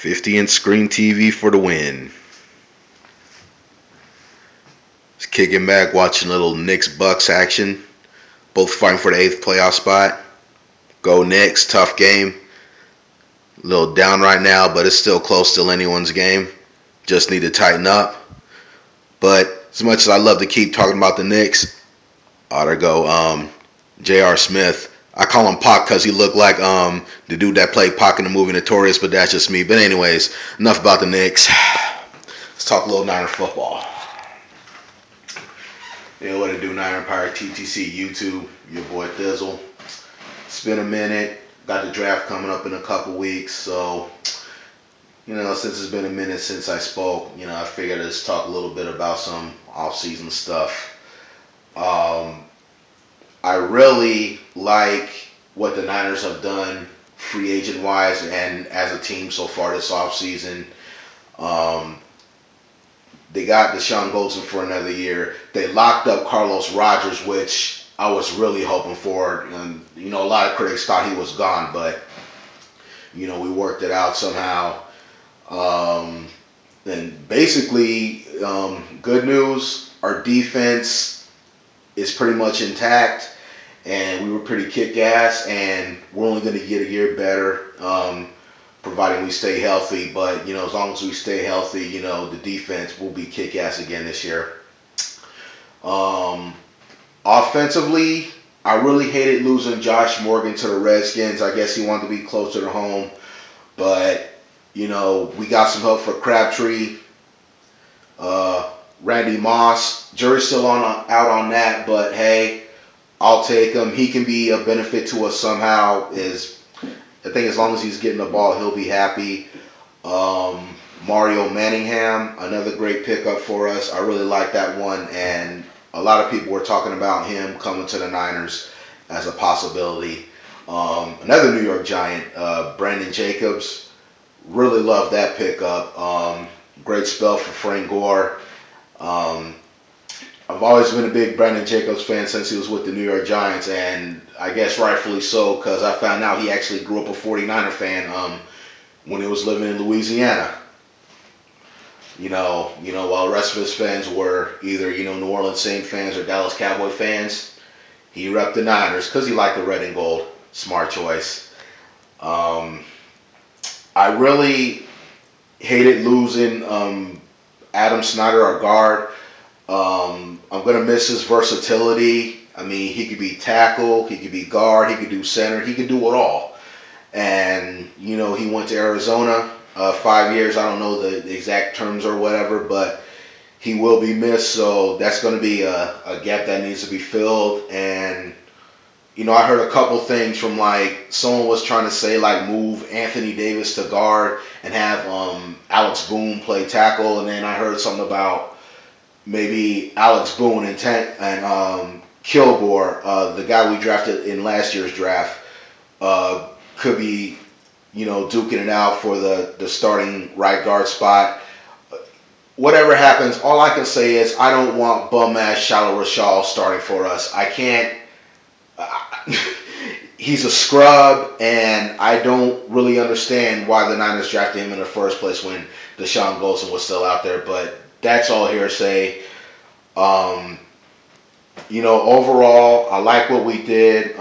50-inch screen TV for the win. Just kicking back, watching a little Knicks-Bucks action. Both fighting for the 8th playoff spot. Go Knicks, tough game. A little down right now, but it's still close, still anyone's game. Just need to tighten up. But as much as I love to keep talking about the Knicks, ought to go J.R. Smith. I call him Pac because he looked like the dude that played Pac in the movie Notorious, but that's just me. But anyways, enough about the Knicks. Let's talk a little Niner football. You know what to do, Niner Empire TTC YouTube. Your boy Thizzle. It's been a minute. Got the draft coming up in a couple weeks, so since it's been a minute since I spoke, I figured I'd just talk a little bit about some off-season stuff. I really like what the Niners have done free agent-wise and as a team so far this offseason. They got Deshaun Goldson for another year. They locked up Carlos Rogers, which I was really hoping for. And, a lot of critics thought he was gone, but, we worked it out somehow. And basically, good news, our defense is pretty much intact. And we were pretty kick-ass, and we're only going to get a year better, providing we stay healthy. But, as long as we stay healthy, the defense will be kick-ass again this year. Offensively, I really hated losing Josh Morgan to the Redskins. I guess he wanted to be closer to home. But, we got some help for Crabtree, Randy Moss. Jury's still out on that, but hey, I'll take him. He can be a benefit to us somehow. I think as long as he's getting the ball, he'll be happy. Mario Manningham, another great pickup for us. I really like that one, and a lot of people were talking about him coming to the Niners as a possibility. Another New York Giant, Brandon Jacobs. Really love that pickup. Great spell for Frank Gore. I've always been a big Brandon Jacobs fan since he was with the New York Giants, and I guess rightfully so, because I found out he actually grew up a 49er fan when he was living in Louisiana. While the rest of his fans were either, New Orleans Saints fans or Dallas Cowboy fans, he repped the Niners because he liked the red and gold. Smart choice. I really hated losing Adam Snyder, our guard. I'm going to miss his versatility. I mean, he could be tackle, he could be guard, he could do center, he could do it all. And, he went to Arizona 5 years. I don't know the exact terms or whatever, but he will be missed. So that's going to be a gap that needs to be filled. And, I heard a couple things from someone was trying to say move Anthony Davis to guard and have Alex Boone play tackle. And then I heard something about maybe Alex Boone and Kilgore, the guy we drafted in last year's draft, could be, duking it out for the starting right guard spot. Whatever happens, all I can say is I don't want bum-ass Shallow Rashal starting for us. I can't. He's a scrub, and I don't really understand why the Niners drafted him in the first place when Deshaun Goldson was still out there, but that's all hearsay. Overall, I like what we did.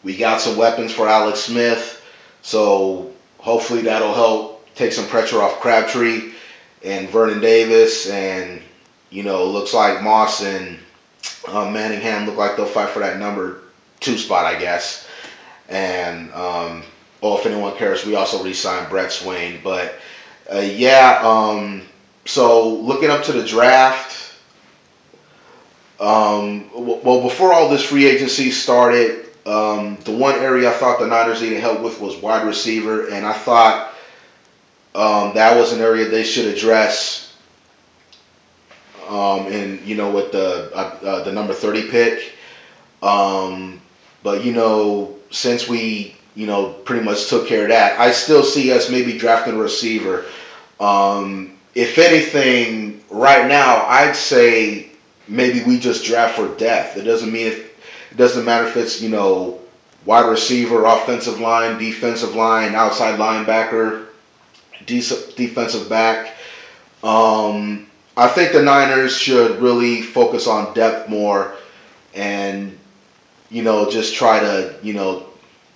We got some weapons for Alex Smith, so hopefully that'll help take some pressure off Crabtree and Vernon Davis. And, looks like Moss and Manningham look like they'll fight for that number 2 spot, I guess. And, if anyone cares, we also re-signed Brett Swain. But, so looking up to the draft, before all this free agency started, the one area I thought the Niners needed help with was wide receiver, and I thought that was an area they should address. With the number 30 pick, but since we pretty much took care of that, I still see us maybe drafting a receiver. If anything, right now, I'd say maybe we just draft for depth. It doesn't matter if it's, wide receiver, offensive line, defensive line, outside linebacker. decent defensive back. I think the Niners should really focus on depth more and, just try to,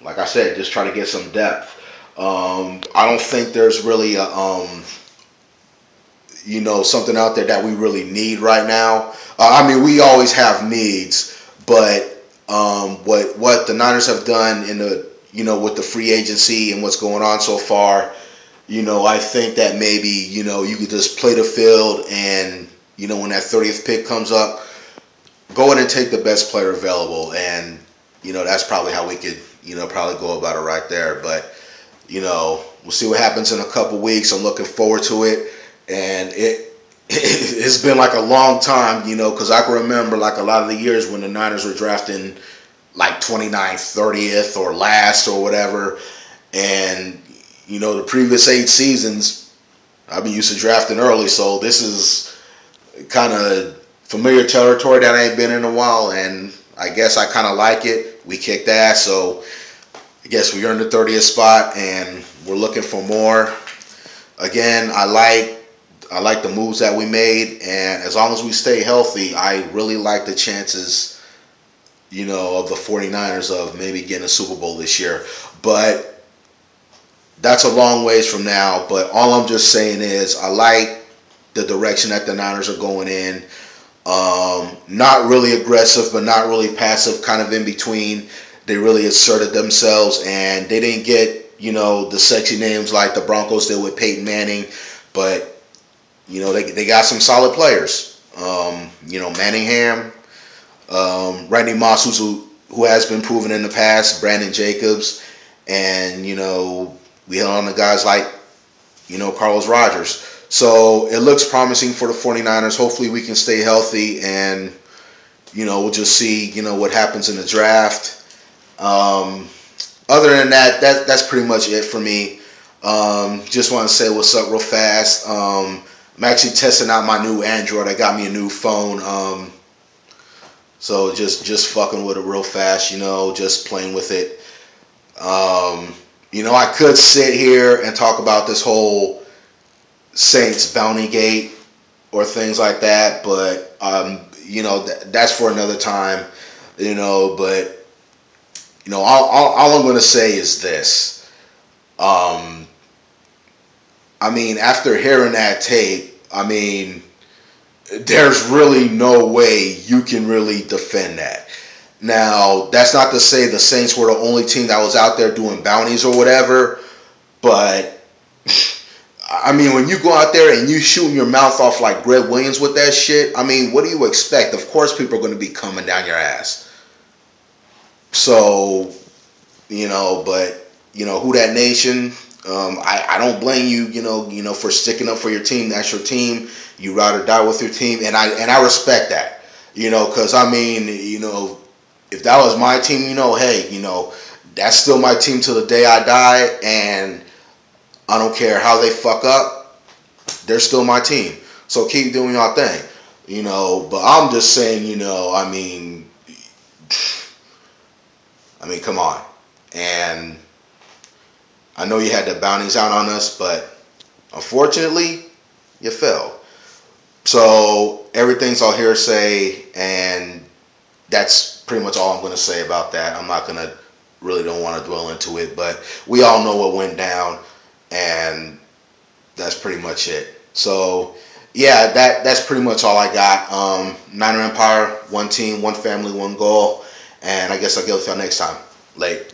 like I said, just try to get some depth. I don't think there's really something out there that we really need right now. We always have needs, but what the Niners have done in the, with the free agency and what's going on so far, I think that maybe, you could just play the field and, when that 30th pick comes up, go in and take the best player available. And, that's probably how we could, probably go about it right there. But, we'll see what happens in a couple weeks. I'm looking forward to it. And it's been like a long time, because I can remember like a lot of the years when the Niners were drafting like 29th, 30th, or last or whatever. And, the previous 8 seasons, I've been used to drafting early. So this is kind of familiar territory that I ain't been in a while. And I guess I kind of like it. We kicked ass. So I guess we earned the 30th spot and we're looking for more. Again, I like the moves that we made, and as long as we stay healthy, I really like the chances, of the 49ers of maybe getting a Super Bowl this year. But that's a long ways from now. But all I'm just saying is I like the direction that the Niners are going in. Not really aggressive, but not really passive, kind of in between. They really asserted themselves, and they didn't get, the sexy names like the Broncos did with Peyton Manning, but they got some solid players. Manningham, Randy Moss, who has been proven in the past, Brandon Jacobs, and, we hit on the guys like, Carlos Rogers. So it looks promising for the 49ers. Hopefully we can stay healthy and, we'll just see, what happens in the draft. Other than that, that's pretty much it for me. Just want to say what's up real fast. I'm actually testing out my new Android. I got me a new phone. So just fucking with it real fast, just playing with it. I could sit here and talk about this whole Saints bounty gate or things like that, but that's for another time. But all I'm going to say is this. After hearing that tape, there's really no way you can really defend that. Now, that's not to say the Saints were the only team that was out there doing bounties or whatever, but when you go out there and you shooting your mouth off like Greg Williams with that shit, what do you expect? Of course people are going to be coming down your ass. So, but, who that nation, I don't blame you, for sticking up for your team. That's your team. You ride or die with your team. And I respect that, because if that was my team, hey, that's still my team till the day I die. And I don't care how they fuck up. They're still my team. So keep doing your thing, but I'm just saying, come on. And I know you had the bounties out on us, but unfortunately, you failed. So everything's all hearsay, and that's pretty much all I'm going to say about that. I'm not going to, really don't want to dwell into it, but we all know what went down, and that's pretty much it. So, yeah, that's pretty much all I got. Niner Empire, one team, one family, one goal, and I guess I'll get with y'all next time. Late.